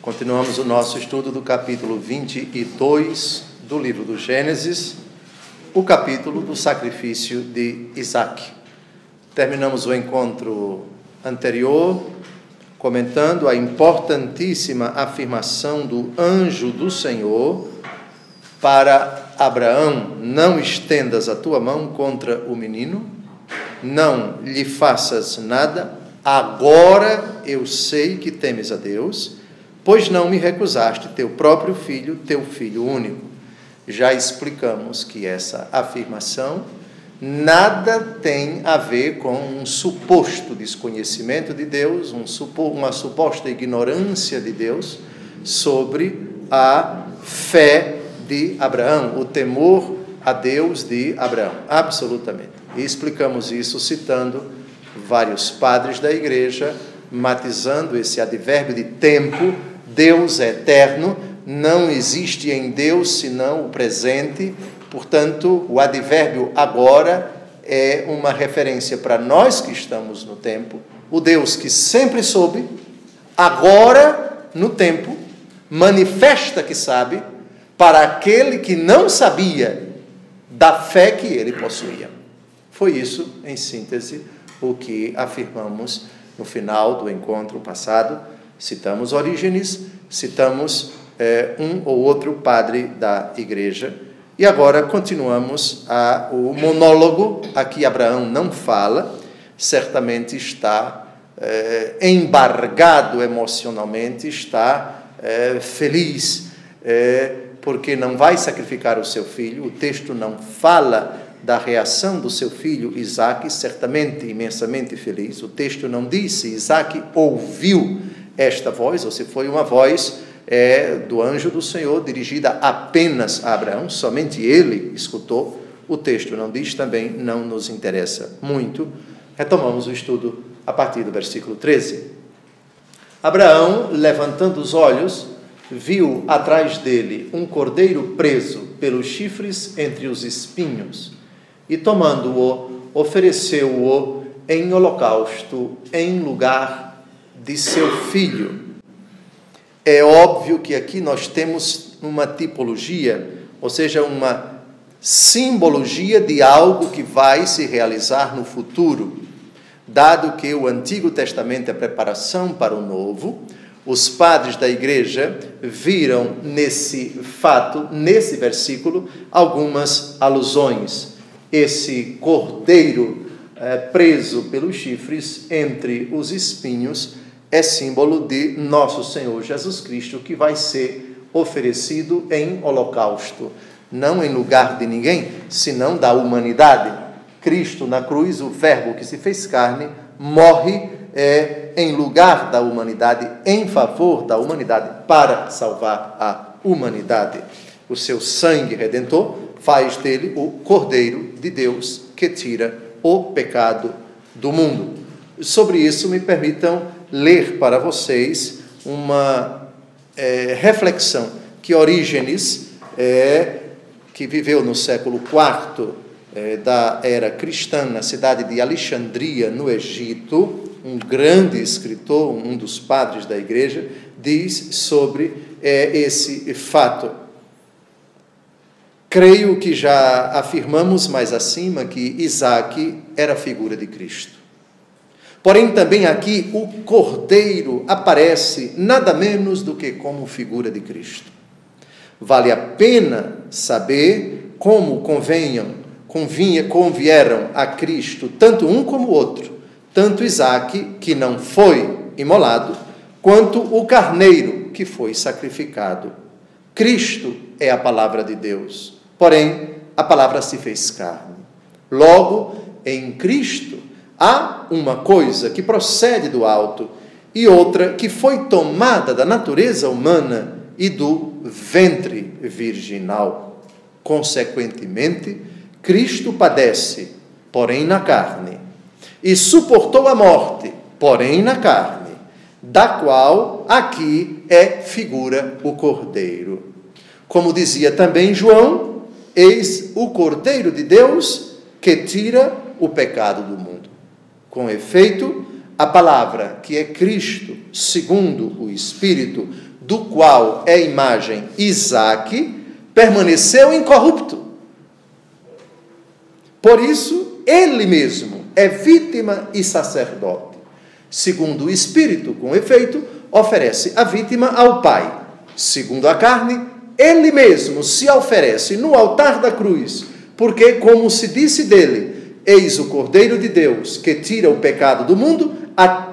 Continuamos o nosso estudo do capítulo 22 do livro do Gênesis, o capítulo do sacrifício de Isaque. Terminamos o encontro anterior comentando a importantíssima afirmação do anjo do Senhor para Abraão: não estendas a tua mão contra o menino, não lhe faças nada, agora eu sei que temes a Deus, pois não me recusaste teu próprio filho, teu filho único. Já explicamos que essa afirmação nada tem a ver com um suposto desconhecimento de Deus, uma suposta ignorância de Deus sobre a fé de Abraão, o temor a Deus de Abraão, absolutamente. E explicamos isso citando vários padres da igreja, matizando esse advérbio de tempo. Deus é eterno, não existe em Deus senão o presente, portanto, o advérbio agora é uma referência para nós que estamos no tempo, o Deus que sempre soube, agora, no tempo, manifesta que sabe, para aquele que não sabia da fé que ele possuía. Foi isso, em síntese, o que afirmamos no final do encontro passado. Citamos Orígenes, citamos um ou outro padre da igreja, e agora continuamos o monólogo. Aqui Abraão não fala, certamente está embargado emocionalmente, está feliz, porque não vai sacrificar o seu filho. O texto não fala da reação do seu filho Isaque, certamente imensamente feliz. O texto não diz se Isaque ouviu esta voz, ou se foi uma voz do anjo do Senhor dirigida apenas a Abraão, somente ele escutou. O texto não diz, também não nos interessa muito. Retomamos o estudo a partir do versículo 13. Abraão, levantando os olhos, viu atrás dele um cordeiro preso pelos chifres entre os espinhos, e tomando-o, ofereceu-o em holocausto em lugar de seu filho. É óbvio que aqui nós temos uma tipologia, ou seja, uma simbologia de algo que vai se realizar no futuro. Dado que o Antigo Testamento é preparação para o Novo, os padres da igreja viram nesse fato, nesse versículo, algumas alusões. Esse cordeiro preso pelos chifres entre os espinhos é símbolo de nosso Senhor Jesus Cristo, que vai ser oferecido em holocausto, não em lugar de ninguém, senão da humanidade. Cristo na cruz, o Verbo que se fez carne, morre em lugar da humanidade, em favor da humanidade, para salvar a humanidade. O seu sangue redentor faz dele o Cordeiro de Deus que tira o pecado do mundo. Sobre isso, me permitam ler para vocês uma reflexão que Orígenes, que viveu no século IV da era cristã, na cidade de Alexandria, no Egito, um grande escritor, um dos padres da igreja, diz sobre esse fato. Creio que já afirmamos mais acima que Isaque era a figura de Cristo. Porém, também aqui o Cordeiro aparece nada menos do que como figura de Cristo. Vale a pena saber como convieram a Cristo, tanto um como o outro, tanto Isaque, que não foi imolado, quanto o carneiro, que foi sacrificado. Cristo é a palavra de Deus, porém, a palavra se fez carne. Logo, em Cristo, há uma coisa que procede do alto e outra que foi tomada da natureza humana e do ventre virginal. Consequentemente, Cristo padece, porém na carne, e suportou a morte, porém na carne, da qual aqui é figura o Cordeiro. Como dizia também João, eis o Cordeiro de Deus que tira o pecado do mundo. Com efeito, a palavra, que é Cristo, segundo o Espírito, do qual é imagem Isaque, permaneceu incorrupto. Por isso, ele mesmo é vítima e sacerdote. Segundo o Espírito, com efeito, oferece a vítima ao Pai. Segundo a carne, ele mesmo se oferece no altar da cruz, porque, como se disse dele, eis o Cordeiro de Deus que tira o pecado do mundo,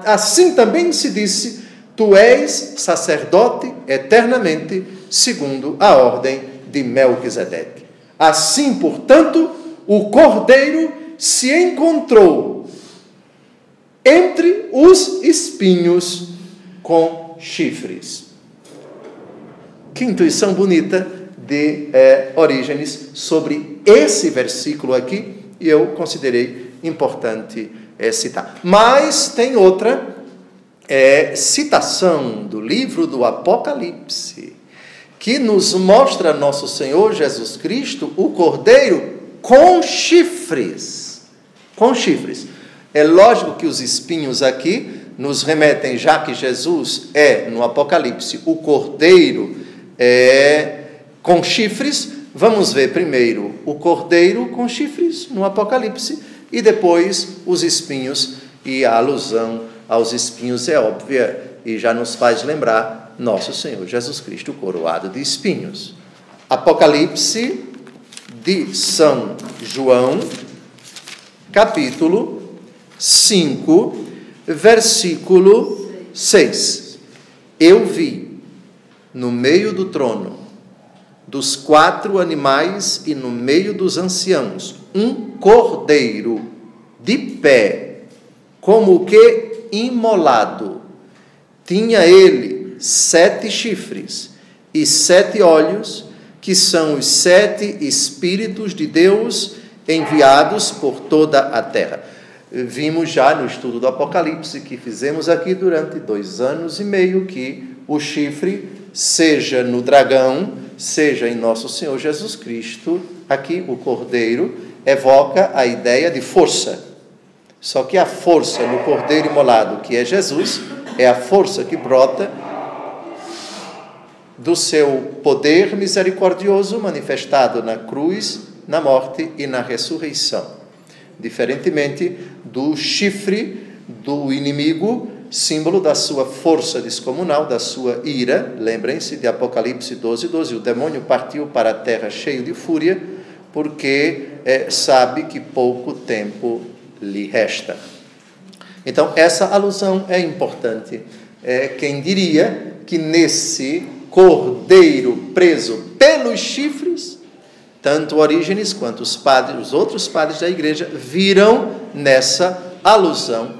assim também se disse, tu és sacerdote eternamente, segundo a ordem de Melquisedeque. Assim, portanto, o Cordeiro se encontrou entre os espinhos com chifres. Que intuição bonita de Orígenes sobre esse versículo aqui, e eu considerei importante citar. Mas tem outra citação do livro do Apocalipse, que nos mostra nosso Senhor Jesus Cristo, o Cordeiro, com chifres. Com chifres. É lógico que os espinhos aqui nos remetem, já que Jesus é, no Apocalipse, o Cordeiro com chifres. Vamos ver primeiro o Cordeiro com chifres no Apocalipse e depois os espinhos, e a alusão aos espinhos é óbvia e já nos faz lembrar nosso Senhor Jesus Cristo coroado de espinhos. Apocalipse de São João, capítulo 5, versículo 6. Eu vi no meio do trono dos 4 animais e no meio dos anciãos um cordeiro de pé, como que imolado. Tinha ele 7 chifres e 7 olhos, que são os 7 Espíritos de Deus enviados por toda a terra. Vimos já no estudo do Apocalipse, que fizemos aqui durante 2 anos e meio, que o chifre, seja no dragão, seja em nosso Senhor Jesus Cristo, aqui o Cordeiro evoca a ideia de força. Só que a força no Cordeiro imolado, que é Jesus, é a força que brota do seu poder misericordioso manifestado na cruz, na morte e na ressurreição. Diferentemente do chifre do inimigo, símbolo da sua força descomunal, da sua ira. Lembrem-se de Apocalipse 12:12. O demônio partiu para a terra cheio de fúria, porque sabe que pouco tempo lhe resta. Então, essa alusão é importante. Quem diria que nesse cordeiro preso pelos chifres, tanto Orígenes quanto os outros padres da igreja viram nessa alusão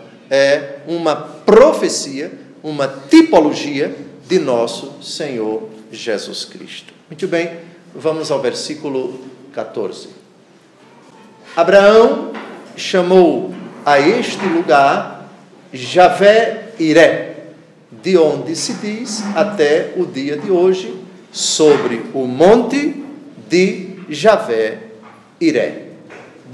uma profecia, uma tipologia de nosso Senhor Jesus Cristo. Muito bem, vamos ao versículo 14. Abraão chamou a este lugar Javé-Iré, de onde se diz até o dia de hoje, sobre o monte de Javé-Iré.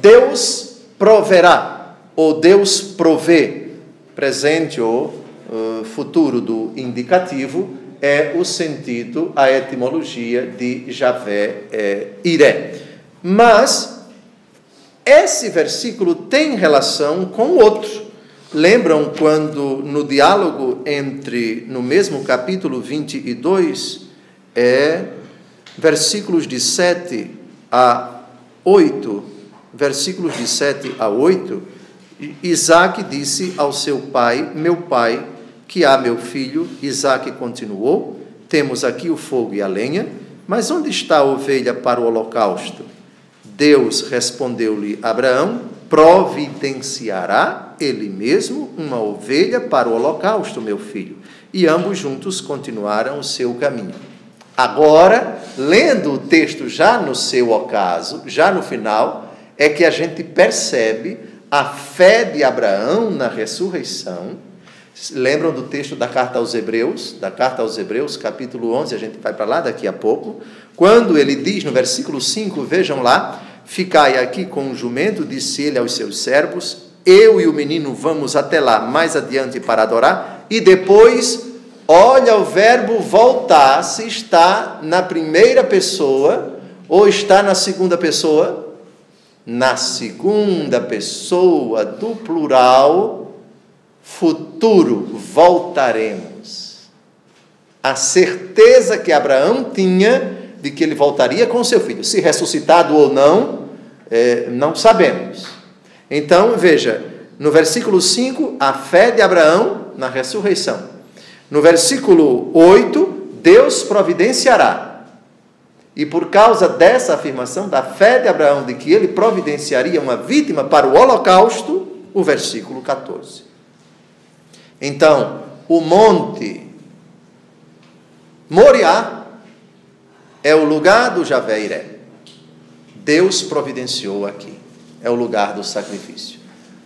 Deus proverá, ou Deus provê, presente ou futuro do indicativo, é o sentido, a etimologia de Javé-Iré. Mas esse versículo tem relação com o outro. Lembram quando no diálogo no mesmo capítulo 22, versículos de 7 a 8, versículos de 7 a 8, Isaque disse ao seu pai, meu pai, que há meu filho. Isaque continuou, temos aqui o fogo e a lenha, mas onde está a ovelha para o holocausto? Deus respondeu-lhe, Abraão, providenciará ele mesmo uma ovelha para o holocausto, meu filho. E ambos juntos continuaram o seu caminho. Agora, lendo o texto já no seu ocaso, já no final, é que a gente percebe a fé de Abraão na ressurreição. Lembram do texto da carta aos Hebreus? Da carta aos Hebreus, capítulo 11, a gente vai para lá daqui a pouco. Quando ele diz no versículo 5, vejam lá, ficai aqui com o jumento, disse ele aos seus servos, eu e o menino vamos até lá mais adiante para adorar, e depois, olha o verbo voltar, se está na primeira pessoa ou está na segunda pessoa. Na segunda pessoa do plural, futuro, voltaremos. A certeza que Abraão tinha de que ele voltaria com seu filho, se ressuscitado ou não, não sabemos. Então, veja, no versículo 5, a fé de Abraão na ressurreição. No versículo 8, Deus providenciará. E por causa dessa afirmação da fé de Abraão de que ele providenciaria uma vítima para o holocausto, o versículo 14. Então, o monte Moriá é o lugar do Javé Iré. Deus providenciou aqui. É o lugar do sacrifício.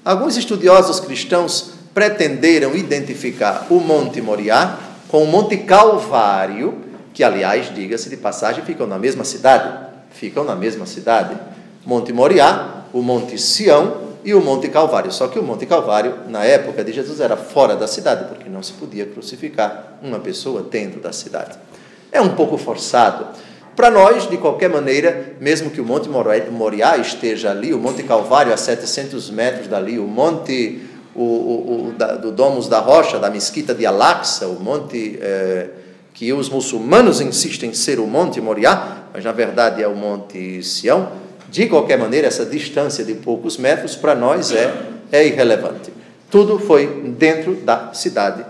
Alguns estudiosos cristãos pretenderam identificar o monte Moriá com o monte Calvário, que, aliás, diga-se de passagem, ficam na mesma cidade. Ficam na mesma cidade. Monte Moriá, o Monte Sião e o Monte Calvário. Só que o Monte Calvário, na época de Jesus, era fora da cidade, porque não se podia crucificar uma pessoa dentro da cidade. É um pouco forçado. Para nós, de qualquer maneira, mesmo que o Monte Moriá esteja ali, o Monte Calvário a 700 metros dali, o Monte do Domus da Rocha, da Mesquita de Al-Aqsa, o Monte que os muçulmanos insistem ser o Monte Moriá, mas na verdade é o Monte Sião. De qualquer maneira, essa distância de poucos metros para nós é irrelevante. Tudo foi dentro da cidade,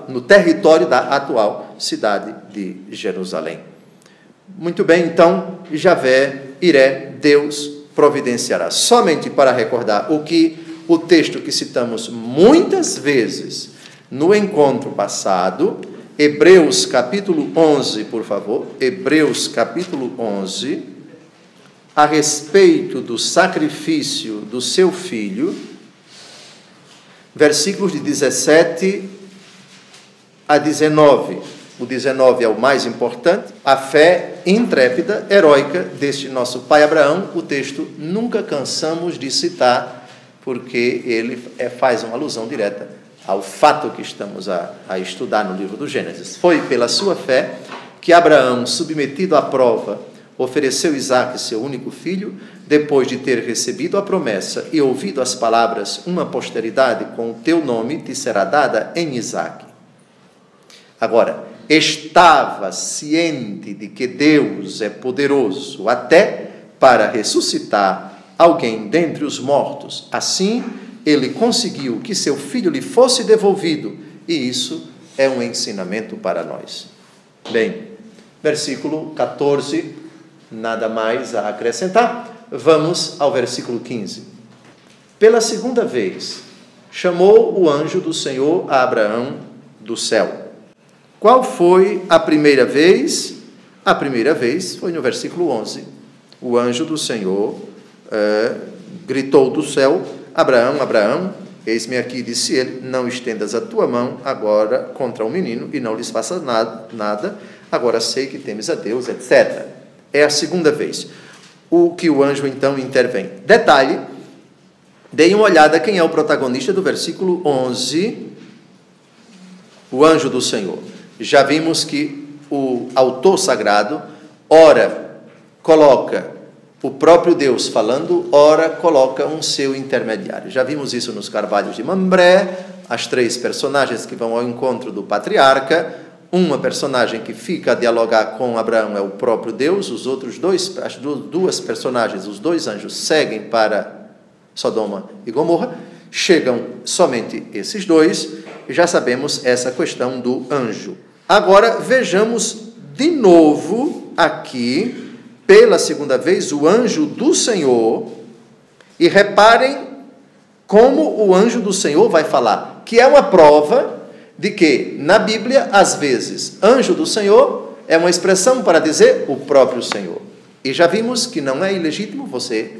no território da atual cidade de Jerusalém. Muito bem, então, Javé Iré, Deus providenciará. Somente para recordar o texto que citamos muitas vezes no encontro passado, Hebreus capítulo 11, por favor, Hebreus capítulo 11, a respeito do sacrifício do seu filho, versículos de 17 a 19. O 19 é o mais importante. A fé intrépida, heróica deste nosso pai Abraão, o texto nunca cansamos de citar, porque ele faz uma alusão direta ao fato que estamos a estudar no livro do Gênesis. Foi pela sua fé que Abraão, submetido à prova, ofereceu Isaque, seu único filho, depois de ter recebido a promessa e ouvido as palavras, uma posteridade com o teu nome te será dada em Isaque. Agora, estava ciente de que Deus é poderoso até para ressuscitar alguém dentre os mortos. Assim, ele conseguiu que seu filho lhe fosse devolvido, e isso é um ensinamento para nós. Bem, versículo 14, nada mais a acrescentar. Vamos ao versículo 15. Pela segunda vez, chamou o anjo do Senhor a Abraão do céu. Qual foi a primeira vez? A primeira vez foi no versículo 11. O anjo do Senhor gritou do céu: Abraão, Abraão, eis-me aqui, disse ele, não estendas a tua mão agora contra o menino e não lhes faças nada, agora sei que temes a Deus, etc. É a segunda vez. O que o anjo então intervém. Detalhe, deem uma olhada quem é o protagonista do versículo 11, o anjo do Senhor. Já vimos que o autor sagrado, ora, coloca o próprio Deus falando, ora, coloca um seu intermediário. Já vimos isso nos Carvalhos de Mambré, as três personagens que vão ao encontro do patriarca, uma personagem que fica a dialogar com Abraão é o próprio Deus, os outros as duas personagens, os dois anjos, seguem para Sodoma e Gomorra, chegam somente esses dois, e já sabemos essa questão do anjo. Agora, vejamos de novo aqui, pela segunda vez, o anjo do Senhor, e reparem como o anjo do Senhor vai falar, que é uma prova de que, na Bíblia, às vezes, anjo do Senhor é uma expressão para dizer o próprio Senhor. E já vimos que não é ilegítimo você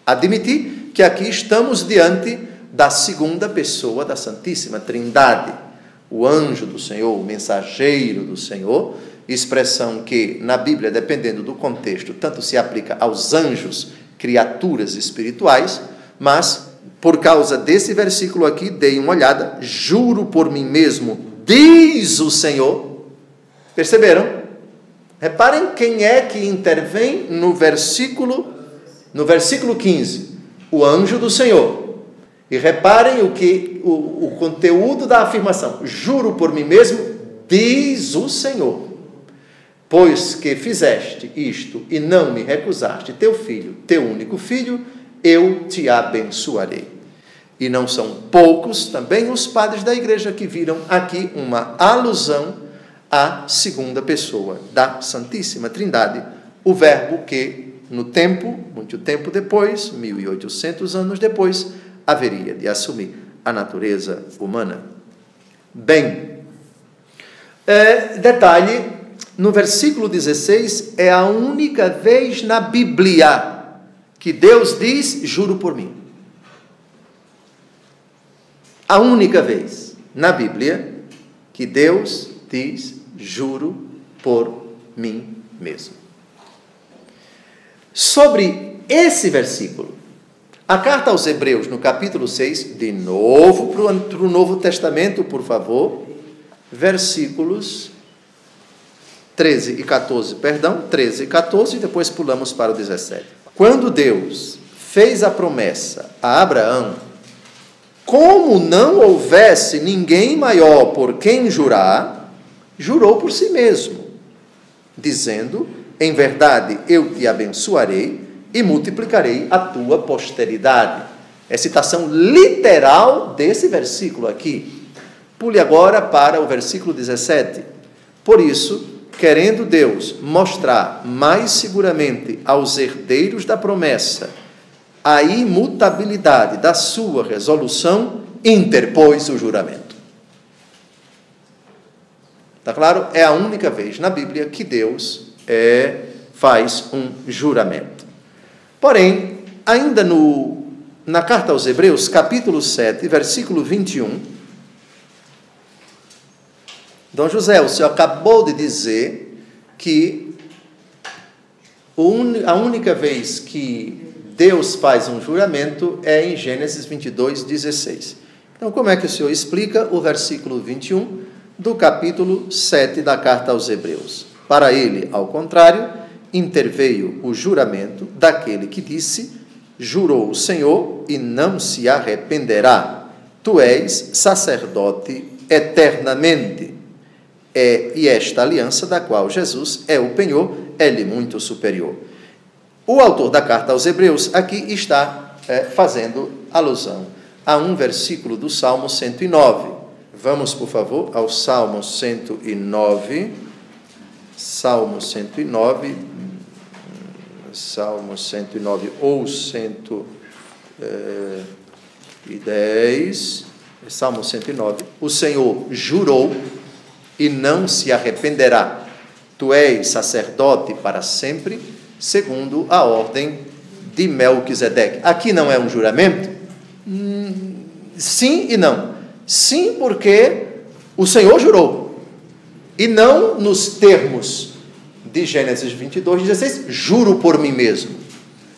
admitir que aqui estamos diante da segunda pessoa da Santíssima Trindade. O anjo do Senhor, o mensageiro do Senhor, expressão que, na Bíblia, dependendo do contexto, tanto se aplica aos anjos, criaturas espirituais, mas por causa desse versículo aqui, dei uma olhada, juro por mim mesmo, diz o Senhor. Perceberam? Reparem quem é que intervém no versículo 15, o anjo do Senhor. E reparem o conteúdo da afirmação, juro por mim mesmo, diz o Senhor, pois que fizeste isto e não me recusaste teu filho, teu único filho, eu te abençoarei. E não são poucos também os padres da igreja que viram aqui uma alusão à segunda pessoa da Santíssima Trindade, o Verbo que no tempo, muito tempo depois, 1800 anos depois, haveria de assumir a natureza humana. Bem, detalhe, no versículo 16, é a única vez na Bíblia que Deus diz, juro por mim. A única vez na Bíblia que Deus diz, juro por mim mesmo. Sobre esse versículo, a carta aos Hebreus, no capítulo 6, de novo para o Novo Testamento, por favor, versículos 13 e 14, e depois pulamos para o 17. Quando Deus fez a promessa a Abraão, como não houvesse ninguém maior por quem jurar, jurou por si mesmo, dizendo, em verdade eu te abençoarei e multiplicarei a tua posteridade. É citação literal desse versículo aqui. Pule agora para o versículo 17. Por isso, querendo Deus mostrar mais seguramente aos herdeiros da promessa a imutabilidade da sua resolução, interpôs o juramento. Está claro? É a única vez na Bíblia que Deus faz um juramento. Porém, ainda na carta aos Hebreus, capítulo 7, versículo 21, Dom José, o senhor acabou de dizer que a única vez que Deus faz um juramento é em Gênesis 22, 16. Então, como é que o senhor explica o versículo 21 do capítulo 7 da carta aos Hebreus? Para ele, ao contrário, interveio o juramento daquele que disse, jurou o Senhor e não se arrependerá. Tu és sacerdote eternamente. E esta aliança da qual Jesus é o penhor, é-lhe muito superior. O autor da carta aos Hebreus aqui está fazendo alusão a um versículo do Salmo 109. Vamos, por favor, ao Salmo 109. Salmo 109 ou 110. Salmo 109. O Senhor jurou e não se arrependerá. Tu és sacerdote para sempre, segundo a ordem de Melquisedeque. Aqui não é um juramento? Sim e não. Sim, porque o Senhor jurou. E não nos termos de Gênesis 22, 16, juro por mim mesmo.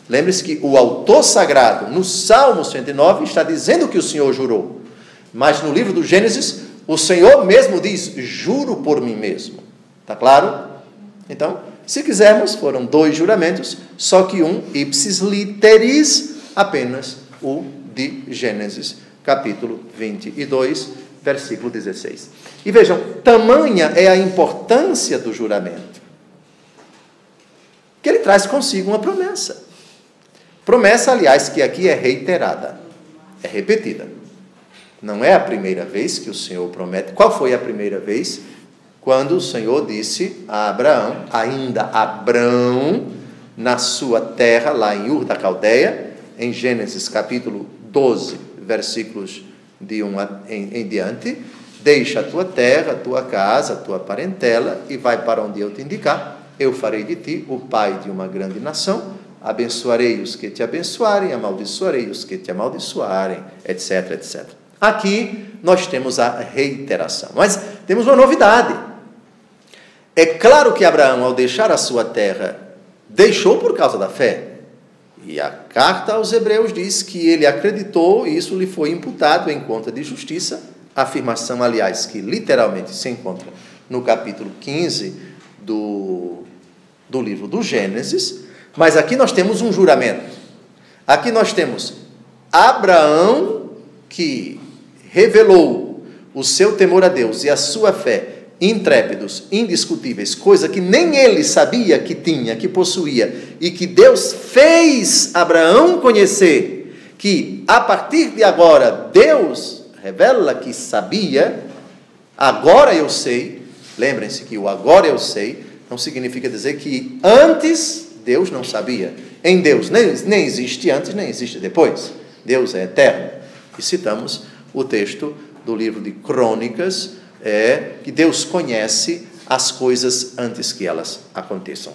Lembre-se que o autor sagrado, no Salmo 109, está dizendo que o Senhor jurou. Mas no livro do Gênesis, o Senhor mesmo diz, juro por mim mesmo. Está claro? Então, se quisermos, foram 2 juramentos, só que um ipsis literis, apenas o de Gênesis, capítulo 22, versículo 16. E vejam, tamanha é a importância do juramento, que ele traz consigo uma promessa. Promessa, aliás, que aqui é reiterada, é repetida. Não é a primeira vez que o Senhor promete. Qual foi a primeira vez? Quando o Senhor disse a Abraão, ainda Abrão, na sua terra, lá em Ur da Caldeia, em Gênesis capítulo 12, versículos de 1 em diante, deixa a tua terra, a tua casa, a tua parentela e vai para onde eu te indicar. Eu farei de ti o pai de uma grande nação, abençoarei os que te abençoarem, amaldiçoarei os que te amaldiçoarem, etc, etc. Aqui nós temos a reiteração, mas temos uma novidade. É claro que Abraão, ao deixar a sua terra, deixou por causa da fé. E a carta aos Hebreus diz que ele acreditou e isso lhe foi imputado em conta de justiça, afirmação, aliás, que literalmente se encontra no capítulo 15 do livro do Gênesis. Mas aqui nós temos um juramento. Aqui nós temos Abraão, que revelou o seu temor a Deus e a sua fé, intrépidos, indiscutíveis, coisa que nem ele sabia que tinha, que possuía, e que Deus fez Abraão conhecer, que a partir de agora Deus revela que sabia. Agora eu sei. Lembrem-se que o agora eu sei não significa dizer que antes Deus não sabia. Em Deus nem existe antes, nem existe depois. Deus é eterno. E citamos o texto do livro de Crônicas, que Deus conhece as coisas antes que elas aconteçam.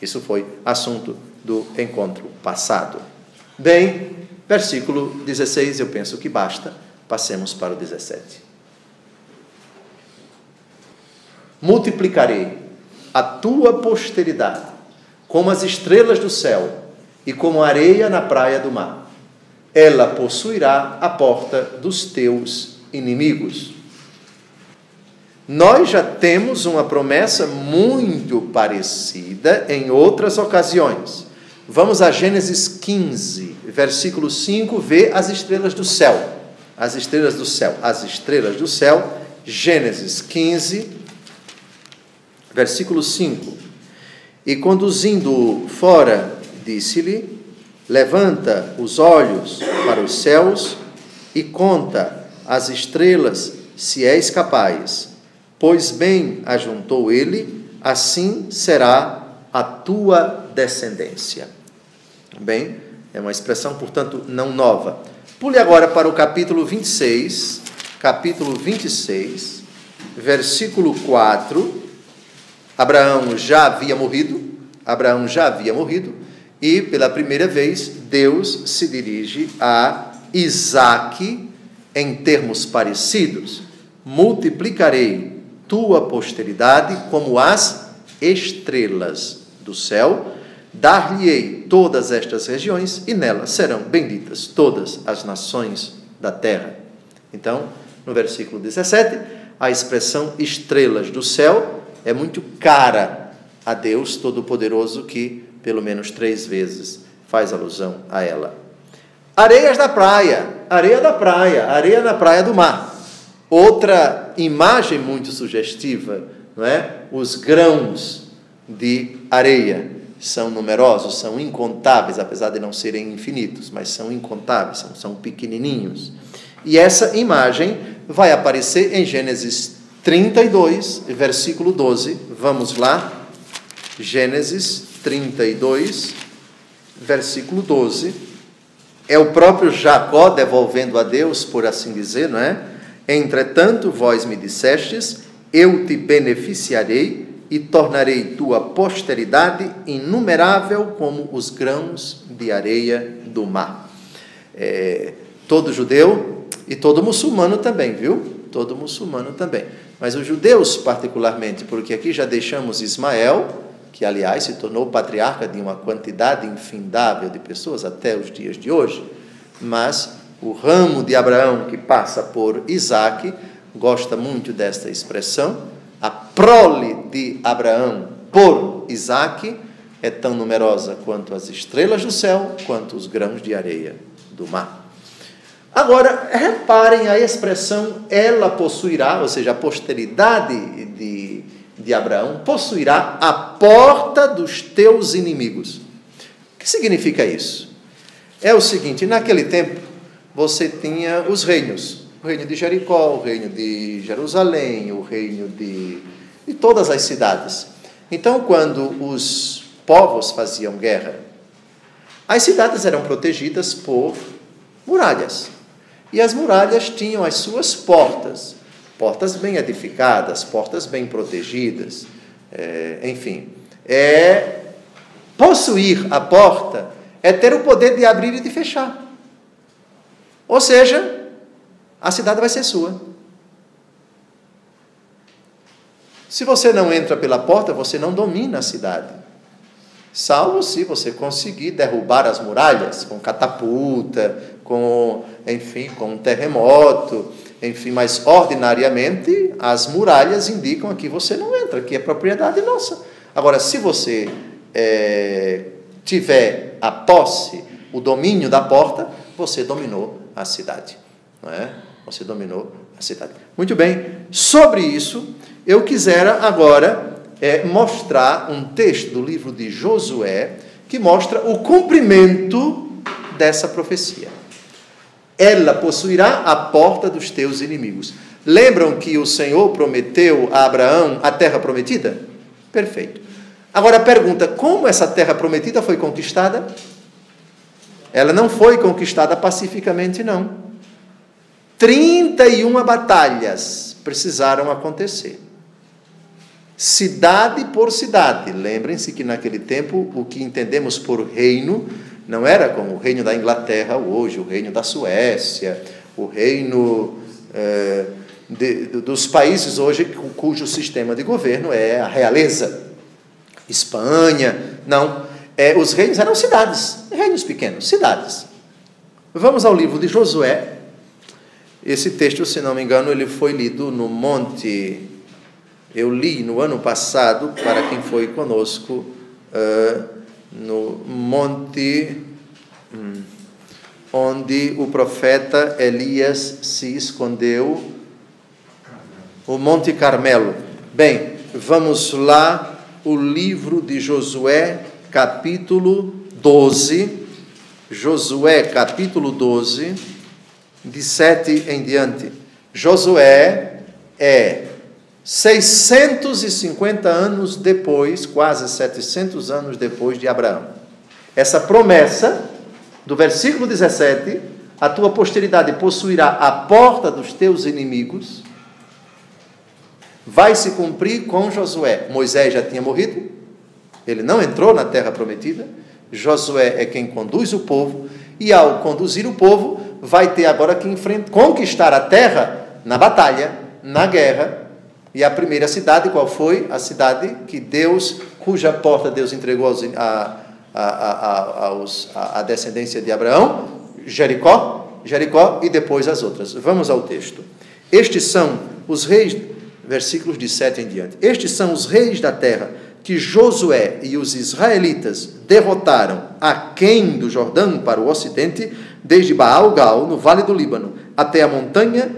Isso foi assunto do encontro passado. Bem, versículo 16, eu penso que basta. Passemos para o 17. Multiplicarei a tua posteridade como as estrelas do céu e como a areia na praia do mar. Ela possuirá a porta dos teus inimigos. Nós já temos uma promessa muito parecida em outras ocasiões. Vamos a Gênesis 15, versículo 5, vê as estrelas do céu. As estrelas do céu. As estrelas do céu. Gênesis 15, versículo 5. E conduzindo-o fora, disse-lhe: levanta os olhos para os céus e conta as estrelas, se és capaz. Pois bem ajuntou ele, assim será a tua descendência. Bem, é uma expressão, portanto, não nova. Pule agora para o capítulo 26, versículo 4. Abraão já havia morrido, e pela primeira vez Deus se dirige a Isaque em termos parecidos. Multiplicarei tua posteridade como as estrelas do céu, dar-lhe-ei todas estas regiões, e nelas serão benditas todas as nações da terra. Então, no versículo 17, a expressão estrelas do céu é muito cara a Deus Todo-Poderoso, que pelo menos 3 vezes faz alusão a ela. Areias da praia, areia na praia do mar. Outra imagem muito sugestiva, não é? Os grãos de areia são numerosos, são incontáveis, apesar de não serem infinitos, mas são incontáveis, são pequenininhos. E essa imagem vai aparecer em Gênesis 32, versículo 12. Vamos lá. Gênesis 32, versículo 12. É o próprio Jacó devolvendo a Deus, por assim dizer, não é? Entretanto, vós me dissestes: eu te beneficiarei e tornarei tua posteridade inumerável como os grãos de areia do mar. Todo judeu e todo muçulmano também, viu? Todo muçulmano também. Mas os judeus particularmente, porque aqui já deixamos Ismael, que aliás se tornou patriarca de uma quantidade infindável de pessoas até os dias de hoje, mas o ramo de Abraão que passa por Isaque gosta muito desta expressão. A prole de Abraão por Isaque é tão numerosa quanto as estrelas do céu, quanto os grãos de areia do mar. Agora, reparem a expressão ela possuirá, ou seja, a posteridade de Abraão possuirá a porta dos teus inimigos. O que significa isso? É o seguinte: naquele tempo você tinha os reinos, o reino de Jericó, o reino de Jerusalém, o reino de todas as cidades. Então, quando os povos faziam guerra, as cidades eram protegidas por muralhas. E as muralhas tinham as suas portas, portas bem edificadas, portas bem protegidas, enfim. Possuir a porta é ter o poder de abrir e de fechar. Ou seja, a cidade vai ser sua. Se você não entra pela porta, você não domina a cidade. salvo se você conseguir derrubar as muralhas com catapulta, com um terremoto, enfim, mas ordinariamente as muralhas indicam aqui você não entra, aqui é propriedade nossa. Agora, se você tiver a posse, o domínio da porta, você dominou a cidade, não é? Você dominou a cidade. Muito bem, sobre isso, eu quisera agora mostrar um texto do livro de Josué, que mostra o cumprimento dessa profecia. Ela possuirá a porta dos teus inimigos. Lembram que o Senhor prometeu a Abraão a terra prometida? Perfeito. Agora a pergunta, como essa terra prometida foi conquistada? Ela não foi conquistada pacificamente, não. 31 batalhas precisaram acontecer. Cidade por cidade. Lembrem-se que naquele tempo o que entendemos por reino não era como o reino da Inglaterra hoje, o reino da Suécia, o reino dos países hoje cujo sistema de governo é a realeza. Espanha, não. Os reinos eram cidades, reinos pequenos, cidades. Vamos ao livro de Josué. Esse texto, se não me engano, ele foi lido no monte... Eu li no ano passado, para quem foi conosco, no monte onde o profeta Elias se escondeu, o Monte Carmelo. Bem, vamos lá, o livro de Josué, capítulo 12, Josué, capítulo 12, de 7 em diante. Josué é 650 anos depois, quase 700 anos depois de Abraão. Essa promessa, do versículo 17, a tua posteridade possuirá a porta dos teus inimigos, vai se cumprir com Josué. Moisés já tinha morrido, ele não entrou na terra prometida, Josué é quem conduz o povo, e ao conduzir o povo, vai ter agora que conquistar a terra na batalha, na guerra. E a primeira cidade, qual foi? A cidade que cuja porta Deus entregou à descendência de Abraão, Jericó, e depois as outras. Vamos ao texto. Estes são os reis, versículos de 7 em diante. Estes são os reis da terra que Josué e os israelitas derrotaram aquém do Jordão para o ocidente, desde Baal-gal, no vale do Líbano, até a montanha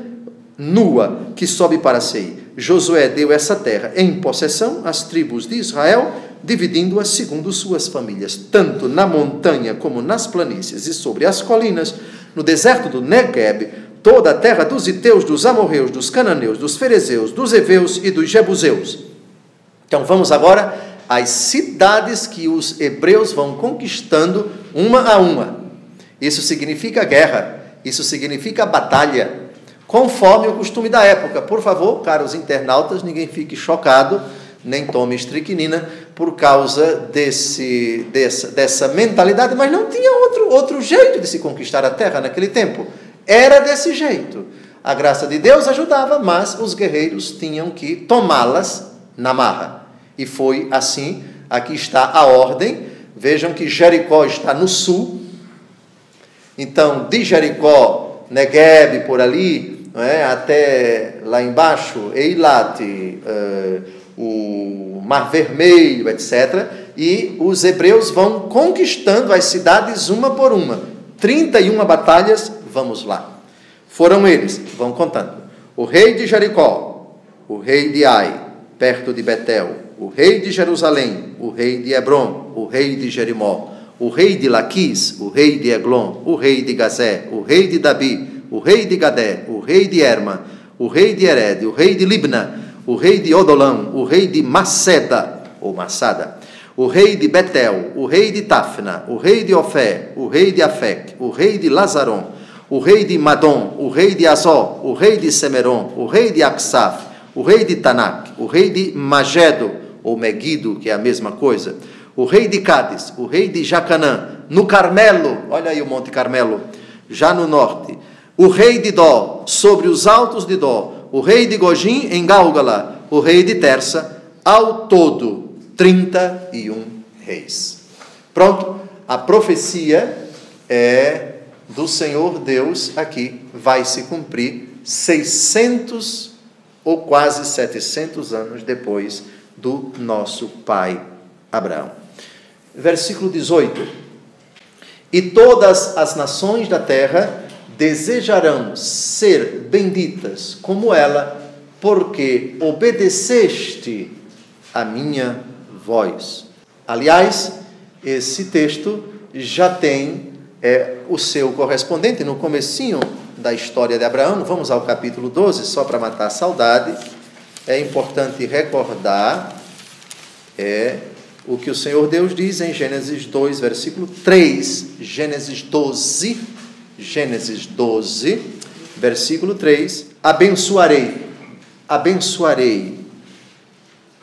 nua que sobe para Seir. Josué deu essa terra em possessão às tribos de Israel, dividindo-as segundo suas famílias, tanto na montanha como nas planícies e sobre as colinas, no deserto do Negueb, toda a terra dos heteus, dos amorreus, dos cananeus, dos ferezeus, dos heveus e dos jebuseus. Então vamos agora às cidades que os hebreus vão conquistando uma a uma. Isso significa guerra, isso significa batalha, conforme o costume da época. Por favor, caros internautas, ninguém fique chocado, nem tome estricnina por causa dessa mentalidade, mas não tinha outro jeito de se conquistar a terra naquele tempo. Era desse jeito. A graça de Deus ajudava, mas os guerreiros tinham que tomá-las na marra. E foi assim. Aqui está a ordem. Vejam que Jericó está no sul. Então, de Jericó, Negueb, por ali, não é? Até lá embaixo, Eilat, o Mar Vermelho, etc. E os hebreus vão conquistando as cidades uma por uma. 31 batalhas, vamos lá. Foram eles, vão contando. O rei de Jericó, o rei de Ai, perto de Betel, o rei de Jerusalém, o rei de Hebron, o rei de Jerimó, o rei de Laquis, o rei de Eglon, o rei de Gazé, o rei de Dabi, o rei de Gadé, o rei de Erma, o rei de Ered, o rei de Libna, o rei de Odolão, o rei de Maceda, ou Massada, o rei de Betel, o rei de Tafna, o rei de Ofé, o rei de Afec, o rei de Lazaron, o rei de Madom, o rei de Azó, o rei de Semeron, o rei de Aksaf, o rei de Tanak, o rei de Magedo, ou Megido, que é a mesma coisa, o rei de Cádiz, o rei de Jacanã, no Carmelo, olha aí o Monte Carmelo, já no norte, o rei de Dó, sobre os altos de Dó, o rei de Gojim, em Gálgala, o rei de Tersa, ao todo, 31 reis. Pronto, a profecia do Senhor Deus aqui vai se cumprir 600 ou quase 700 anos depois do nosso pai Abraão. Versículo 18. E todas as nações da terra desejarão ser benditas como ela, porque obedeceste a minha voz. Aliás, esse texto já tem o seu correspondente no comecinho da história de Abraão. Vamos ao capítulo 12, só para matar a saudade. É importante recordar o que o Senhor Deus diz em Gênesis 2, versículo 3. Gênesis 12, versículo 3. Abençoarei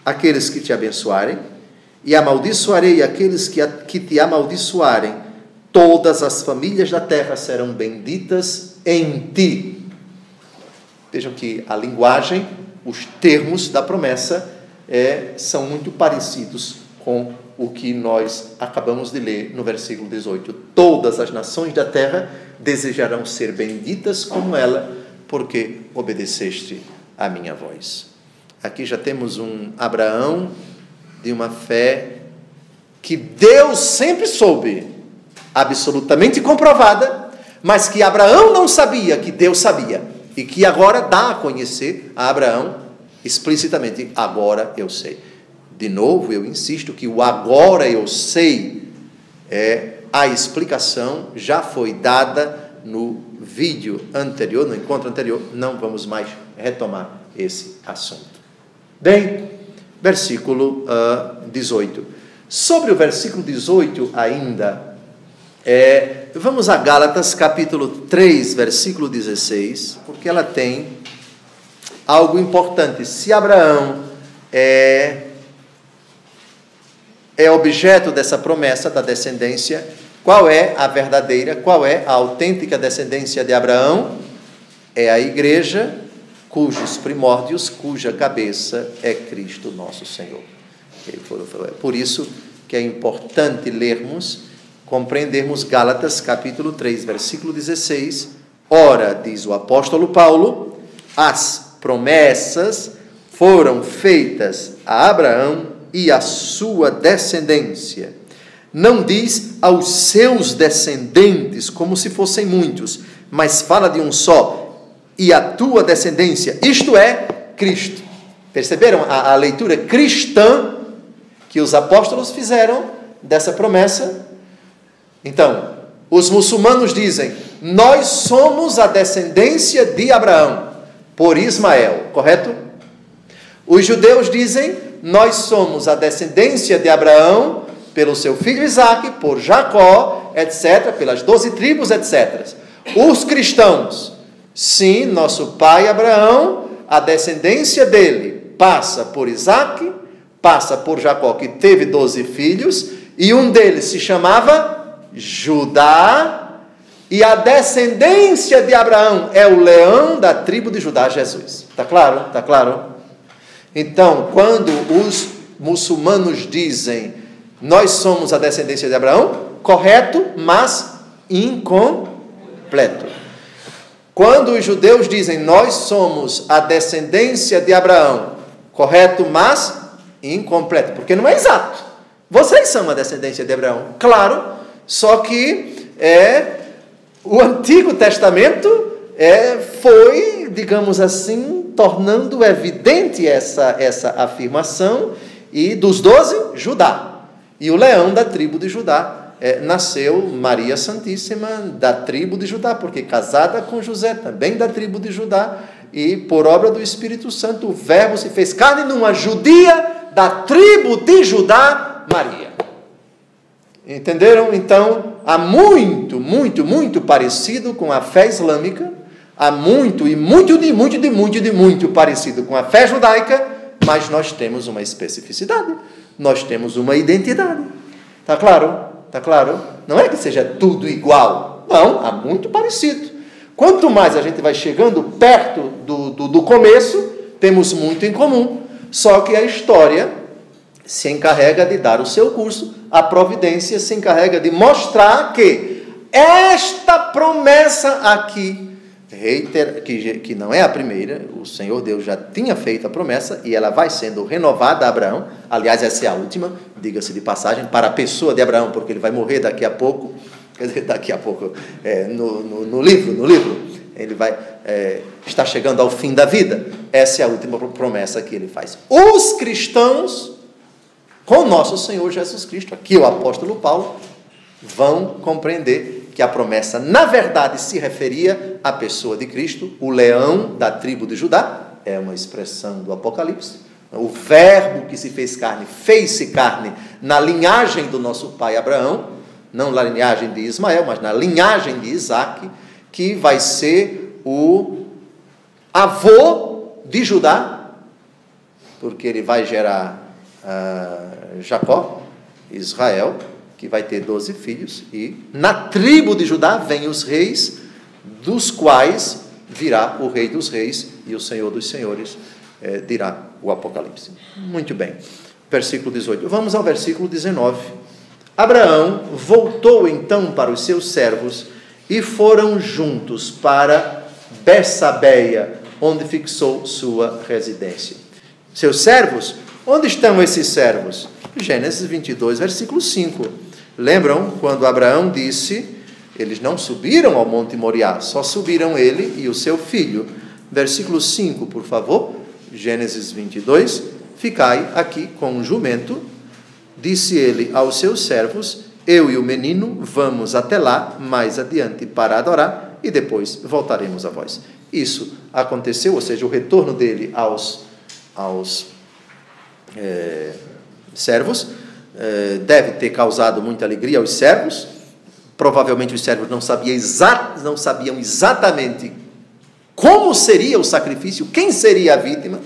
aqueles que te abençoarem, e amaldiçoarei aqueles que te amaldiçoarem. Todas as famílias da terra serão benditas em ti. Vejam que a linguagem, os termos da promessa são muito parecidos com o que nós acabamos de ler no versículo 18. Todas as nações da terra desejarão ser benditas como ela, porque obedeceste a minha voz. Aqui já temos um Abraão de uma fé que Deus sempre soube, absolutamente comprovada, mas que Abraão não sabia que Deus sabia, e que agora dá a conhecer a Abraão explicitamente: agora eu sei. De novo, eu insisto que o agora eu sei a explicação já foi dada no vídeo anterior, no encontro anterior. Não vamos mais retomar esse assunto. Bem, versículo 18. Sobre o versículo 18 ainda, vamos a Gálatas capítulo 3, versículo 16, porque ela tem algo importante. Se Abraão é objeto dessa promessa da descendência, qual é a verdadeira, qual é a autêntica descendência de Abraão? É a igreja, cujos primórdios, cuja cabeça é Cristo nosso Senhor. É por isso que é importante lermos, compreendermos Gálatas capítulo 3, versículo 16. Ora, diz o apóstolo Paulo, as promessas foram feitas a Abraão e a sua descendência. Não diz aos seus descendentes, como se fossem muitos, mas fala de um só, e a tua descendência, isto é, Cristo. Perceberam a leitura cristã que os apóstolos fizeram dessa promessa? Então, os muçulmanos dizem: nós somos a descendência de Abraão por Ismael, correto? Os judeus dizem: nós somos a descendência de Abraão pelo seu filho Isaque, por Jacó, etc., pelas 12 tribos, etc. Os cristãos: sim, nosso pai Abraão, a descendência dele passa por Isaque, passa por Jacó, que teve 12 filhos, e um deles se chamava Judá, e a descendência de Abraão é o leão da tribo de Judá, Jesus. Está claro? Está claro? Então, quando os muçulmanos dizem: nós somos a descendência de Abraão, correto, mas incompleto. Quando os judeus dizem: nós somos a descendência de Abraão, correto, mas incompleto, porque não é exato. Vocês são a descendência de Abraão, claro, só que o Antigo Testamento foi, digamos assim, tornando evidente essa afirmação, e dos 12, Judá. E o leão da tribo de Judá nasceu Maria Santíssima, da tribo de Judá, porque casada com José, também da tribo de Judá, e por obra do Espírito Santo, o Verbo se fez carne numa judia da tribo de Judá, Maria. Entenderam? Então, há muito, muito, muito parecido com a fé islâmica, há muito parecido com a fé judaica, mas nós temos uma especificidade, nós temos uma identidade. Está claro? Está claro? Não é que seja tudo igual, não, há muito parecido. Quanto mais a gente vai chegando perto do começo, temos muito em comum, só que a história se encarrega de dar o seu curso a providência se encarrega de mostrar que esta promessa aqui, que não é a primeira, o Senhor Deus já tinha feito a promessa e ela vai sendo renovada a Abraão. Aliás, essa é a última, diga-se de passagem, para a pessoa de Abraão, porque ele vai morrer daqui a pouco. Quer dizer, daqui a pouco, no livro, ele vai estar chegando ao fim da vida. Essa é a última promessa que ele faz. Os cristãos, com nosso Senhor Jesus Cristo, aqui o apóstolo Paulo, vão compreender que a promessa, na verdade, se referia à pessoa de Cristo, o leão da tribo de Judá, é uma expressão do Apocalipse, o verbo que se fez-se carne na linhagem do nosso pai Abraão, não na linhagem de Ismael, mas na linhagem de Isaque, que vai ser o avô de Judá, porque ele vai gerar Jacó, Israel, que vai ter 12 filhos, e na tribo de Judá vêm os reis, dos quais virá o rei dos reis e o senhor dos senhores, dirá o Apocalipse. Muito bem, versículo 18. Vamos ao versículo 19. Abraão voltou então para os seus servos e foram juntos para Bersabeia, onde fixou sua residência. Seus servos? Onde estão esses servos? Gênesis 22, versículo 5. Lembram quando Abraão disse, eles não subiram ao Monte Moriá, só subiram ele e o seu filho. Versículo 5, por favor. Gênesis 22. Ficai aqui com um jumento. Disse ele aos seus servos, eu e o menino vamos até lá, mais adiante, para adorar, e depois voltaremos a vós. Isso aconteceu, ou seja, o retorno dele aos servos, deve ter causado muita alegria aos servos. Provavelmente os servos não sabiam exatamente como seria o sacrifício, quem seria a vítima,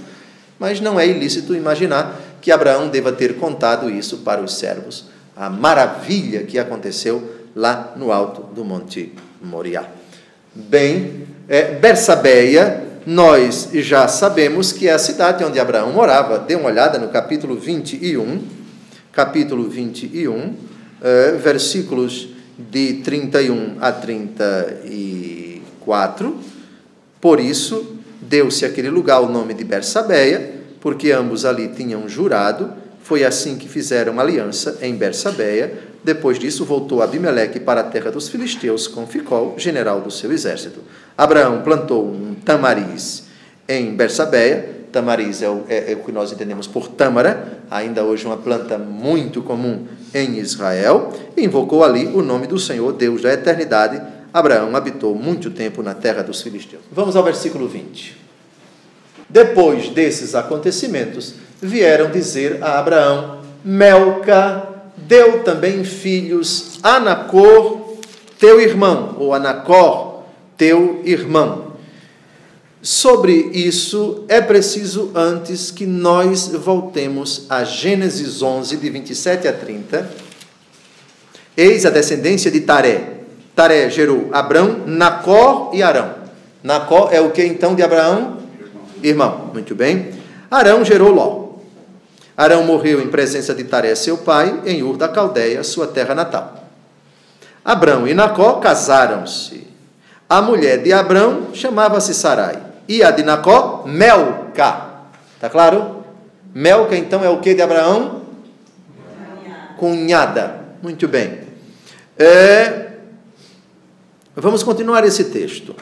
mas não é ilícito imaginar que Abraão deva ter contado isso para os servos, a maravilha que aconteceu lá no alto do Monte Moriá. Bem, Bersabeia, nós já sabemos que é a cidade onde Abraão morava. Dê uma olhada no capítulo 21, versículos de 31 a 34. Por isso, deu-se àquele lugar o nome de Bersabeia, porque ambos ali tinham jurado. Foi assim que fizeram aliança em Bersabeia. Depois disso, voltou Abimeleque para a terra dos filisteus com Ficol, general do seu exército. Abraão plantou um tamariz em Bersabeia. Tamariz é o que nós entendemos por tâmara, ainda hoje uma planta muito comum em Israel. E invocou ali o nome do Senhor, Deus da eternidade. Abraão habitou muito tempo na terra dos filisteus. Vamos ao versículo 20. Depois desses acontecimentos, vieram dizer a Abraão, Melca deu também filhos a Nacor, teu irmão, ou a Nacor, teu irmão. Sobre isso, é preciso antes que nós voltemos a Gênesis 11, de 27 a 30. Eis a descendência de Taré. Taré gerou Abrão, Nacor e Arão. Nacor é o que então de Abraão? Irmão. Muito bem. Arão gerou Ló. Arão morreu em presença de Taré, seu pai, em Ur da Caldeia, sua terra natal. Abrão e Nacor casaram-se. A mulher de Abrão chamava-se Sarai. E a de Nacor, Melca. Está claro? Melca, então, é o que de Abraão? Cunhada. Muito bem. Vamos continuar esse texto.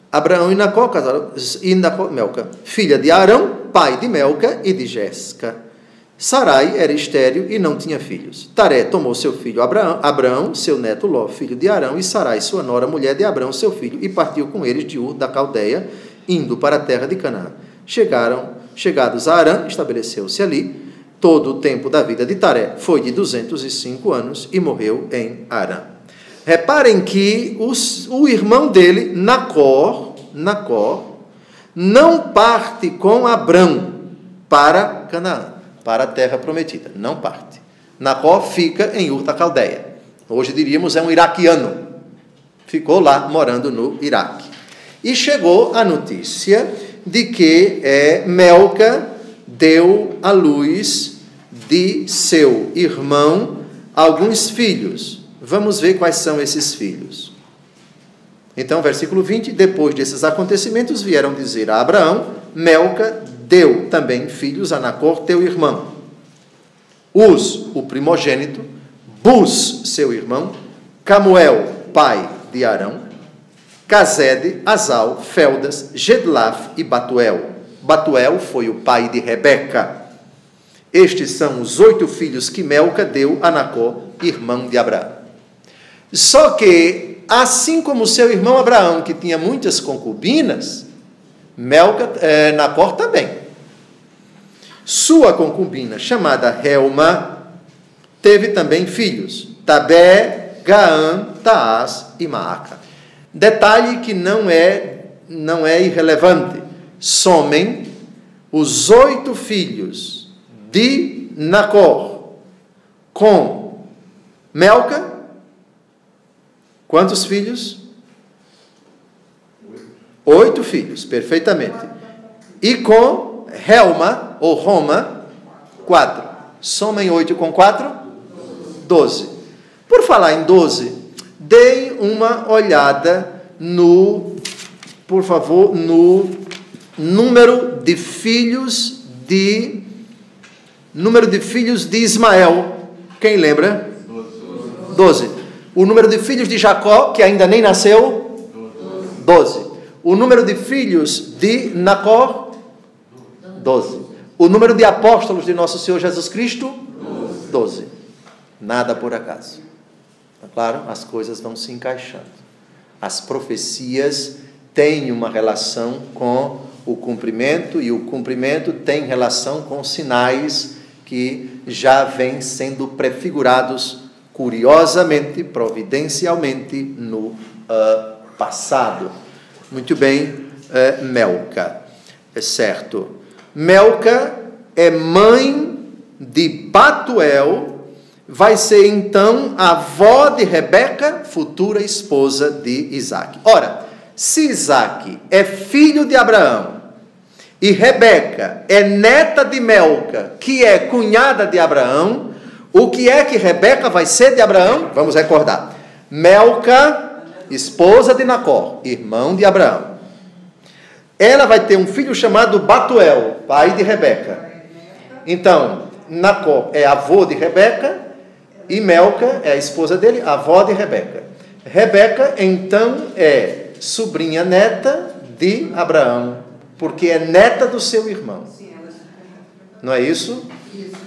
Abraão e Nacor casaram, e Nacor, Melca, filha de Arão, pai de Melca e de Jéssica. Sarai era estéril e não tinha filhos. Taré tomou seu filho Abraão, seu neto Ló, filho de Arão, e Sarai, sua nora, mulher de Abrão, seu filho, e partiu com eles de Ur da Caldeia, indo para a terra de Canaã. Chegados a Arã, estabeleceu-se ali. Todo o tempo da vida de Taré foi de 205 anos e morreu em Arã. Reparem que o irmão dele, Nacor, não parte com Abrão para Canaã, para a terra prometida. Não parte. Nacor fica em Ur da Caldeia. Hoje diríamos é um iraquiano. Ficou lá, morando no Iraque. E chegou a notícia de que Melca deu à luz de seu irmão alguns filhos. Vamos ver quais são esses filhos. Então, versículo 20, depois desses acontecimentos, vieram dizer a Abraão: Melca deu também filhos a Nacor, teu irmão. Uz, o primogênito, Bus, seu irmão, Camuel, pai de Arão, Casede, Azal, Feldas, Gedlaf e Batuel. Batuel foi o pai de Rebeca. Estes são os 8 filhos que Melca deu a Nacor, irmão de Abraão. Só que, assim como seu irmão Abraão, que tinha muitas concubinas, Nacor também. Sua concubina, chamada Helma, teve também filhos, Tabé, Gaã, Taás e Maaca. Detalhe que não é irrelevante. Somem os 8 filhos de Nacor com Melca. Quantos filhos? 8 filhos, perfeitamente. E com Helma, ou Roma, 4. Somem 8 com 4? 12. Por falar em 12, deem uma olhada por favor, no número de filhos de Ismael. Quem lembra? 12. O número de filhos de Jacó, que ainda nem nasceu? 12. O número de filhos de Nacor? 12. O número de apóstolos de nosso Senhor Jesus Cristo? 12. Nada por acaso. Claro, as coisas vão se encaixando. As profecias têm uma relação com o cumprimento, e o cumprimento tem relação com sinais que já vêm sendo prefigurados curiosamente, providencialmente, no passado. Muito bem, Melca. É certo. Melca é mãe de Batuel, vai ser então a avó de Rebeca, futura esposa de Isaque. Ora, se Isaque é filho de Abraão e Rebeca é neta de Melca, que é cunhada de Abraão, o que é que Rebeca vai ser de Abraão? Vamos recordar. Melca, esposa de Nacor, irmão de Abraão. Ela vai ter um filho chamado Batuel, pai de Rebeca. Então, Nacor é avô de Rebeca, e Melca é a esposa dele, a avó de Rebeca. Rebeca, então, é sobrinha neta de Abraão, porque é neta do seu irmão. Não é isso?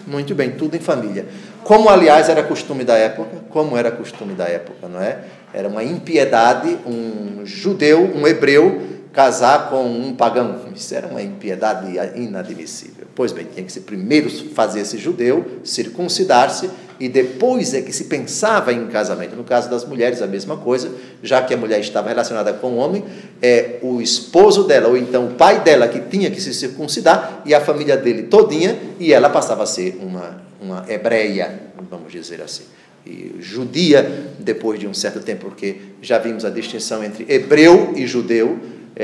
Muito bem, tudo em família. Como, aliás, era costume da época, não é? Era uma impiedade um judeu, um hebreu, casar com um pagão. Isso era uma impiedade inadmissível. Pois bem, tinha que se primeiro fazer esse judeu, circuncidar-se, e depois é que se pensava em casamento. No caso das mulheres, a mesma coisa, já que a mulher estava relacionada com o homem, o esposo dela, ou então o pai dela, que tinha que se circuncidar, e a família dele todinha, e ela passava a ser uma hebreia, vamos dizer assim, e judia, depois de um certo tempo, porque já vimos a distinção entre hebreu e judeu.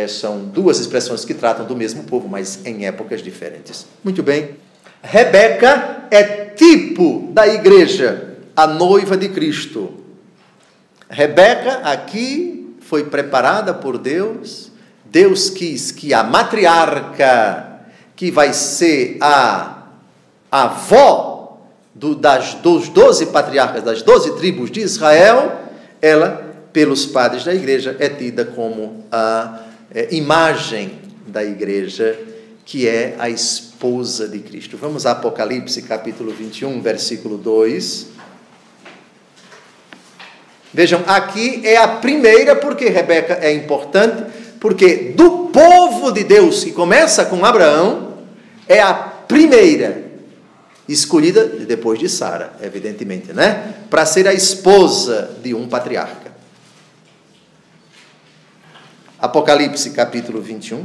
São duas expressões que tratam do mesmo povo, mas em épocas diferentes. Muito bem. Rebeca é tipo da igreja, a noiva de Cristo. Rebeca aqui foi preparada por Deus. Deus quis que a matriarca, que vai ser a avó dos 12 patriarcas, das 12 tribos de Israel, ela, pelos padres da igreja, é tida como a imagem da igreja, que é a esposa de Cristo. Vamos a Apocalipse, capítulo 21, versículo 2. Vejam, aqui é a primeira, porque Rebeca é importante, porque do povo de Deus, que começa com Abraão, é a primeira escolhida depois de Sara, evidentemente, né? Para ser a esposa de um patriarca. Apocalipse, capítulo 21.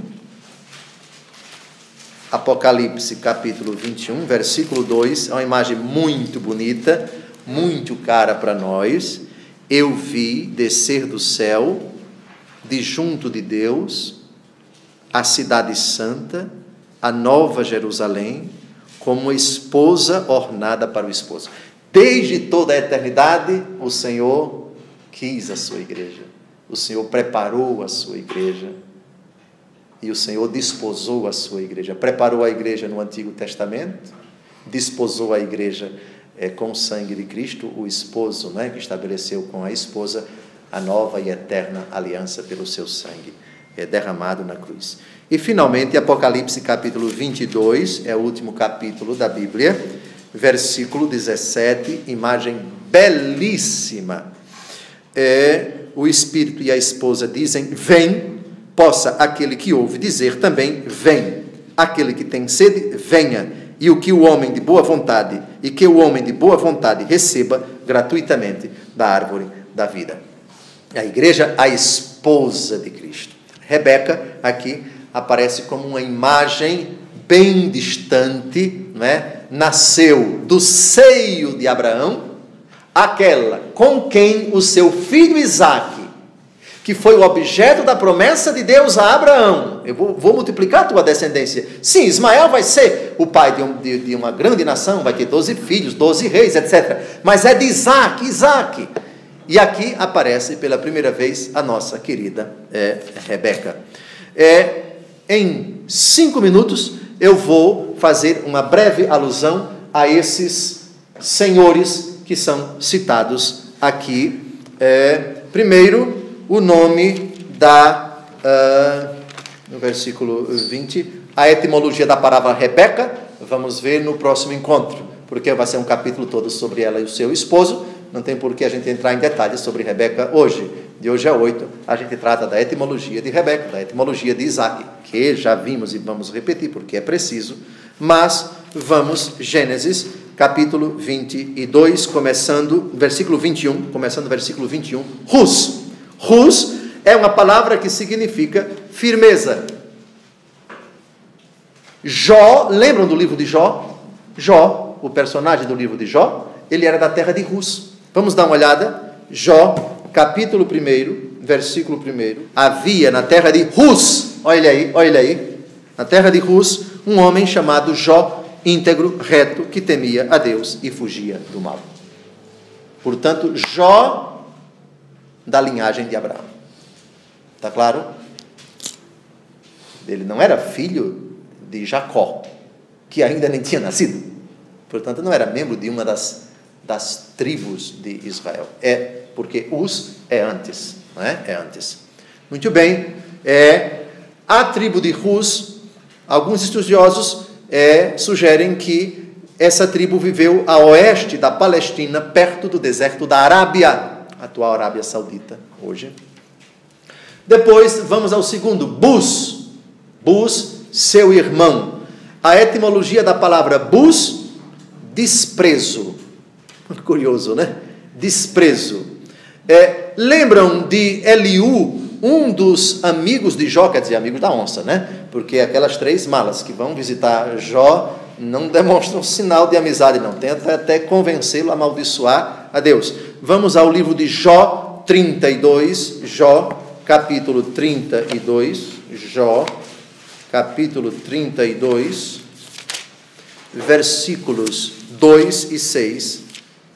Apocalipse, capítulo 21, versículo 2. É uma imagem muito bonita, muito cara para nós. Eu vi descer do céu, de junto de Deus, a cidade santa, a nova Jerusalém, como uma esposa ornada para o esposo. Desde toda a eternidade, o Senhor quis a sua igreja. O Senhor preparou a sua igreja. E o Senhor desposou a sua igreja. Preparou a igreja no Antigo Testamento, desposou a igreja com o sangue de Cristo, o esposo, né, que estabeleceu com a esposa a nova e eterna aliança pelo seu sangue derramado na cruz. E finalmente, Apocalipse capítulo 22, é o último capítulo da Bíblia, versículo 17, imagem belíssima. O Espírito e a esposa dizem: vem, possa aquele que ouve dizer também: vem. Aquele que tem sede, venha. E o que o homem de boa vontade, e que o homem de boa vontade receba gratuitamente da árvore da vida. A igreja, a esposa de Cristo. Rebeca, aqui, aparece como uma imagem bem distante, não é? Nasceu do seio de Abraão, aquela com quem o seu filho Isaque, que foi o objeto da promessa de Deus a Abraão: eu vou multiplicar a tua descendência. Sim, Ismael vai ser o pai de uma grande nação, vai ter 12 filhos, 12 reis, etc. Mas é de Isaque. E aqui aparece pela primeira vez a nossa querida Rebeca. Em 5 minutos eu vou fazer uma breve alusão a esses senhores que são citados aqui. Primeiro, o nome no versículo 20, a etimologia da palavra Rebeca, vamos ver no próximo encontro, porque vai ser um capítulo todo sobre ela e o seu esposo. Não tem por que a gente entrar em detalhes sobre Rebeca hoje. De hoje a 8, a gente trata da etimologia de Rebeca, da etimologia de Isaque, que já vimos e vamos repetir porque é preciso. Mas vamos, Gênesis, capítulo 22, começando versículo 21, Hus. Hus é uma palavra que significa firmeza. Jó, lembram do livro de Jó? Jó, o personagem do livro de Jó, ele era da terra de Hus. Vamos dar uma olhada. Jó, capítulo 1, versículo 1. Havia na terra de Hus, olha aí, na terra de Hus, um homem chamado Jó, íntegro, reto, que temia a Deus e fugia do mal. Portanto, Jó, da linhagem de Abraão. Está claro? Ele não era filho de Jacó, que ainda nem tinha nascido. Portanto, não era membro de uma das tribos de Israel. Porque Uz é antes, não é? É antes. Muito bem. A tribo de Hus, alguns estudiosos sugerem que essa tribo viveu a oeste da Palestina, perto do deserto da Arábia, atual Arábia Saudita, hoje. Depois, vamos ao segundo, Bus. Bus, seu irmão. A etimologia da palavra Bus, desprezo. Curioso, né? Desprezo. Lembram de Eliú, um dos amigos de Jó, quer dizer, amigos da onça, né? Porque aquelas 3 malas que vão visitar Jó não demonstram sinal de amizade, não. Tenta até convencê-lo a amaldiçoar a Deus. Vamos ao livro de Jó 32, Jó, capítulo 32, Jó, capítulo 32, versículos 2 e 6.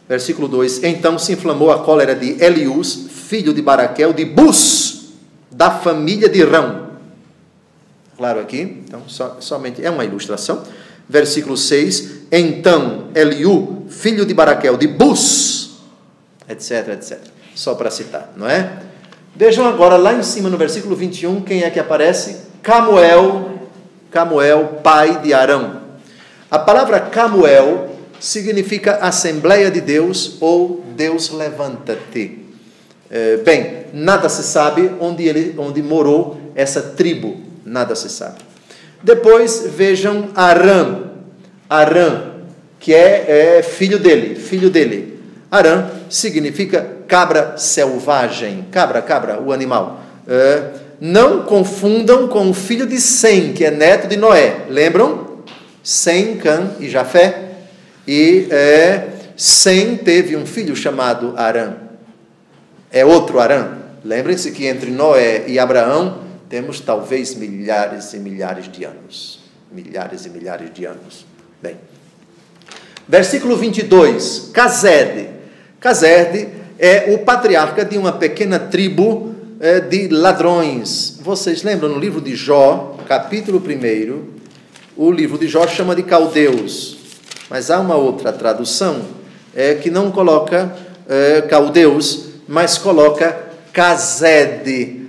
Versículo 2: Então se inflamou a cólera de Eliús, filho de Baraquel, de Bus, da família de Rão. Claro aqui, então somente é uma ilustração. Versículo 6: Então Eliú, filho de Baraquel, de Bus, etc, etc. Só para citar, não é? Vejam agora lá em cima no versículo 21, quem é que aparece? Camuel, pai de Arão. A palavra Camuel significa Assembleia de Deus ou Deus levanta-te. Bem, nada se sabe onde morou essa tribo, nada se sabe. Depois vejam Arã, que é filho dele. Arã significa cabra selvagem, cabra, o animal. Não confundam com o filho de Sem, que é neto de Noé. Lembram? Sem, Cã e Jafé. E Sem teve um filho chamado Arã. É outro Arã. Lembrem-se que entre Noé e Abraão temos talvez milhares e milhares de anos. Bem, Versículo 22, Cased. Cased é o patriarca de uma pequena tribo de ladrões. Vocês lembram no livro de Jó, capítulo 1, o livro de Jó chama de caldeus, mas há uma outra tradução que não coloca caldeus, mas coloca Cased.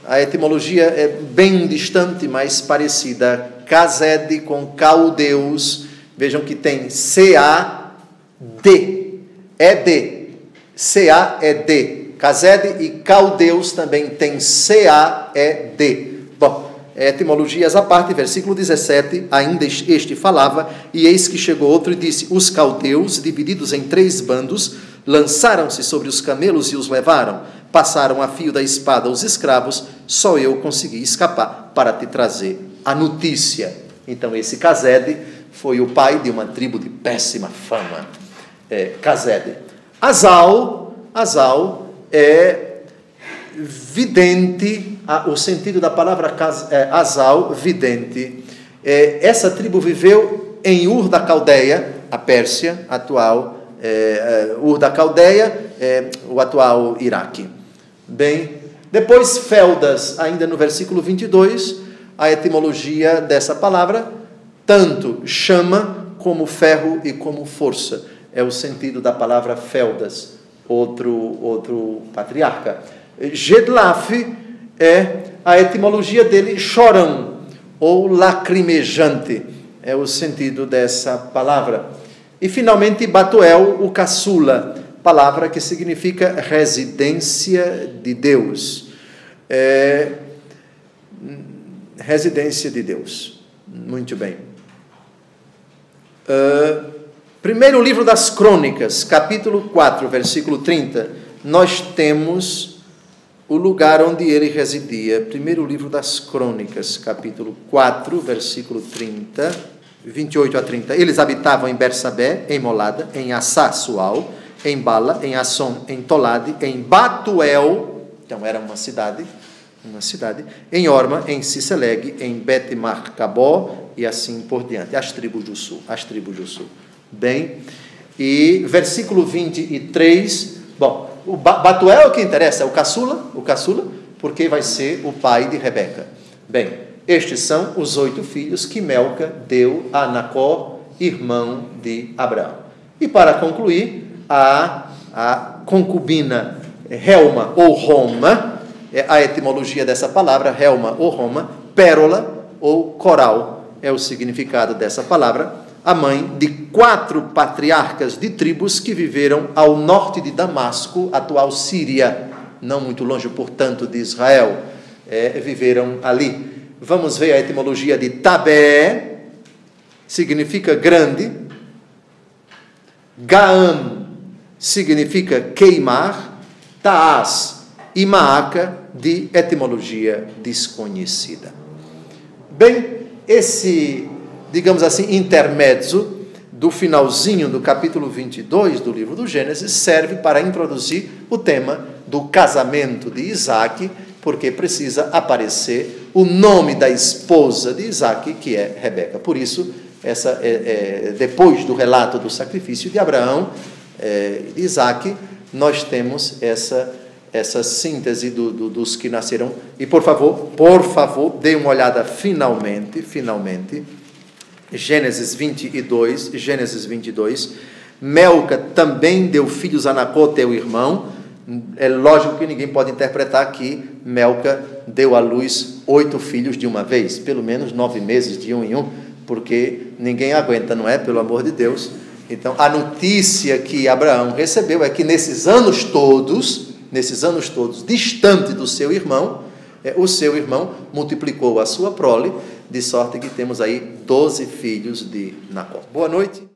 A etimologia é bem distante, mas parecida. Cased com caldeus. Vejam que tem C-A-D. E-D. C-A-E-D. Cased e caldeus também tem C-A-E-D. Bom, etimologias à parte, versículo 17, ainda este falava, e eis que chegou outro e disse, os caldeus, divididos em 3 bandos, lançaram-se sobre os camelos e os levaram, passaram a fio da espada os escravos, só eu consegui escapar para te trazer a notícia. Então esse Cased foi o pai de uma tribo de péssima fama. Cased. Azal é vidente, o sentido da palavra Azal, vidente. Essa tribo viveu em Ur da Caldeia, a Pérsia atual, Ur da Caldeia, o atual Iraque. Bem, depois Feldas, ainda no versículo 22, a etimologia dessa palavra, tanto chama como ferro e como força. É o sentido da palavra Feldas, outro patriarca. Gedlaf é a etimologia dele chorão ou lacrimejante. É o sentido dessa palavra. E finalmente Batuel, o caçula, palavra que significa residência de Deus. Residência de Deus. Muito bem. Primeiro livro das Crônicas, capítulo 4, versículo 30, nós temos o lugar onde ele residia. Primeiro livro das Crônicas, capítulo 4, versículo 30, 28 a 30. Eles habitavam em Bersabé, em Molada, em Assá, Sual, em Bala, em Asson, em Tolade, em Batuel, então era uma cidade, em Orma, em Ciceleg, em Bet-Marcabó e assim por diante, as tribos do sul. Bem, e versículo 23, bom, o Batuel é o que interessa, é o caçula, porque vai ser o pai de Rebeca. Bem, estes são os 8 filhos que Melca deu a Nacor, irmão de Abraão. E para concluir, a concubina Helma ou Roma, a etimologia dessa palavra, Helma ou Roma, pérola ou coral, é o significado dessa palavra, a mãe de 4 patriarcas de tribos que viveram ao norte de Damasco, atual Síria, não muito longe, portanto, de Israel, viveram ali. Vamos ver a etimologia de Tabé, significa grande, Gaam significa queimar, Taás e Maaca, de etimologia desconhecida. Bem, esse, digamos assim, intermezzo do finalzinho do capítulo 22 do livro do Gênesis serve para introduzir o tema do casamento de Isaac, porque precisa aparecer o nome da esposa de Isaac, que é Rebeca. Por isso, depois do relato do sacrifício de Abraão, de Isaac, nós temos essa síntese dos que nasceram. E por favor, dê uma olhada finalmente, Gênesis 22, Melca também deu filhos a Nacor, teu irmão. É lógico que ninguém pode interpretar que Melca deu à luz 8 filhos de uma vez, pelo menos 9 meses de um em um, porque ninguém aguenta, não é? Pelo amor de Deus. Então, a notícia que Abraão recebeu é que nesses anos todos, distante do seu irmão, o seu irmão multiplicou a sua prole, de sorte que temos aí 12 filhos de Nacor. Boa noite.